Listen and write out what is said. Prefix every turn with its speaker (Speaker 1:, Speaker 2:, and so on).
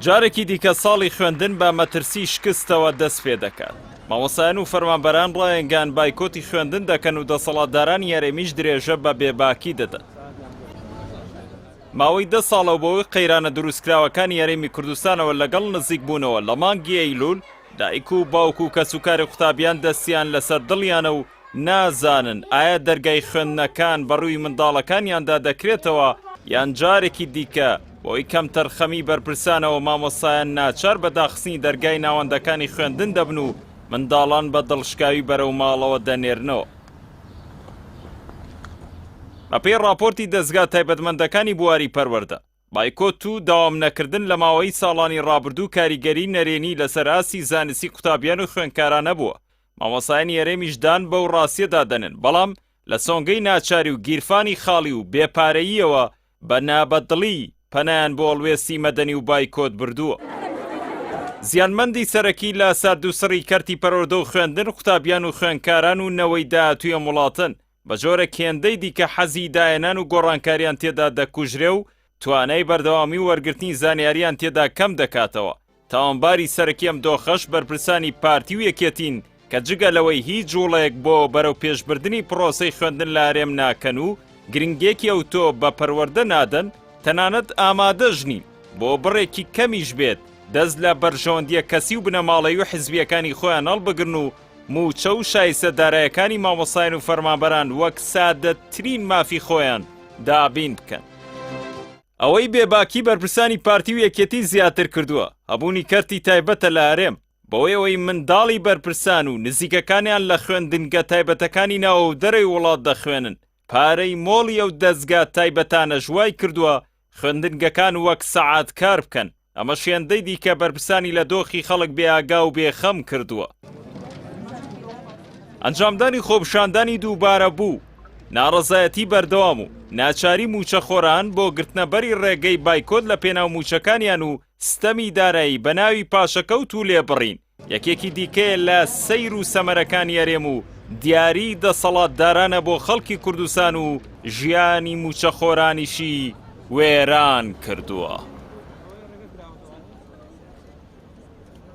Speaker 1: جارێکی دیکە ساڵی خوێندن بە مەترسی شکستەوە دەست پێ دەکات. مامۆسایان و فەرمانبەران ڕایەنگان بایکۆتی خوێندن دەکەن و دەسەڵاتداران یاریمیش درێژە بە بێباکی دەدەن. ماوەی 10 ساڵەوە بەوەی قەیرانە دروستکراوەکانی یاریمی کوردستانەوە لەگەڵ نزیک بوونەوە لە مانگی ئەیلول، دایک و باوک و کەسوکاری قوتابیان دەستیان لەسەر دڵیانە و نازانن ئایا دەرگای خوێندنەکان بەڕووی منداڵەکانیاندا دەکرێتەوە یان جارێکی دیکە بۆی کەم تەرخەمی بەرپرسانەوە مامۆسایان ناچار بە داخستنی دەرگای ناوەندەکانی خوێندن دەبن و منداڵان بە دڵشکاوی بەرەو ماڵەوە دەنێرنەوە. بەپێی راپۆرتی دەستگا تایبەتمەندەکانی بواری پەروەردە، بایکۆت و داوام نەکردن لە ماوەی ساڵانی ڕابردوو کاریگەری نەرێنی لەسەر ئاسی زانستی قوتابیان و خوێندکارانە بووە. مامۆسایان یاریمیشدان بەو ڕاستیەدا دەنن، بەڵام لە سۆنگەی ناچاری و گیرفانی خاڵی و بێپارەییەوە بە نابەدڵی پەنایان بۆ ئەڵوێستی مەدەنی و بایکۆت بردووە. زیانمەندی سەرەکی لە ساردووسڕی کەرتی پەروەردە و خوێندن قوتابیان و خوێندکاران و نەوەی داهاتوویە وڵاتن، بە جۆرە کێندەی دیکە حەزی داهێنان و گۆڕانکاریان تێدا دەکوژرێ و توانای بەردەوامی و وەرگرتنی زانیاریان تێدا کەم دەکاتەوە. تاوانباری سەرەکی ئەم دۆخەش بەرپرسانی پارتی و یەکێتین کە جگە لەوەی هیچ جوڵەیەک بۆ بەرەو پێشبردننی پرۆسەی خوێندن لە هەرێم ناکەن و گرنگێکی ئەوتۆ بە پەروەردە نادەن، تەنانەت ئامادەش نین بۆ بڕێکی کەمیش بێت دەست لە بەرژەوەندیە کەسی و بنەماڵەی و حیزبیەکانی خۆیان هەڵبگرن و موچە و شایستە دارایەکانی مامۆسایان و فەرمانبەران وەک سادەترین مافی خۆیان دابین بکەن. ئەوەی بێباکی بەرپرسانی پارتی و یەکێتی زیاتر کردووە هەبوونی کەرتی تایبەتە لە هەرێم، بەوەی ئەوەی منداڵی بەرپرسان و نزیکەکانیان لە خوێندنگە تایبەتەکانی ناوە و دەرەوەی وڵات دەخوێنن. پارەی مۆڵی ئەو دەستگا تایبەتانە ژوای کردووە خوێندنگەکان وەک سەعات کار بکەن. ئەمە شێندەی دیکە بەرپرسانی لە دۆخی خەڵک بێئاگا و بێخەم کردووە. ئەنجامدانی خۆپشاندانی دووبارە بوو، ناڕەزایەتی بەردەوام و ناچاری موچەخۆران بۆ گرتنەبەری ڕێگەی بایکۆت لە پێناو موچەکانیان و ستەمی دارایی بە ناوی پاشەکەوت و لێبڕین یەکێکی دیکەیە لە سەیر و سەمەرەکانی یارێم و دیاری دەسەڵاتدارانە بۆ خەڵکی کوردستان و ژیانی موچەخۆرانیشی وێران کردووە.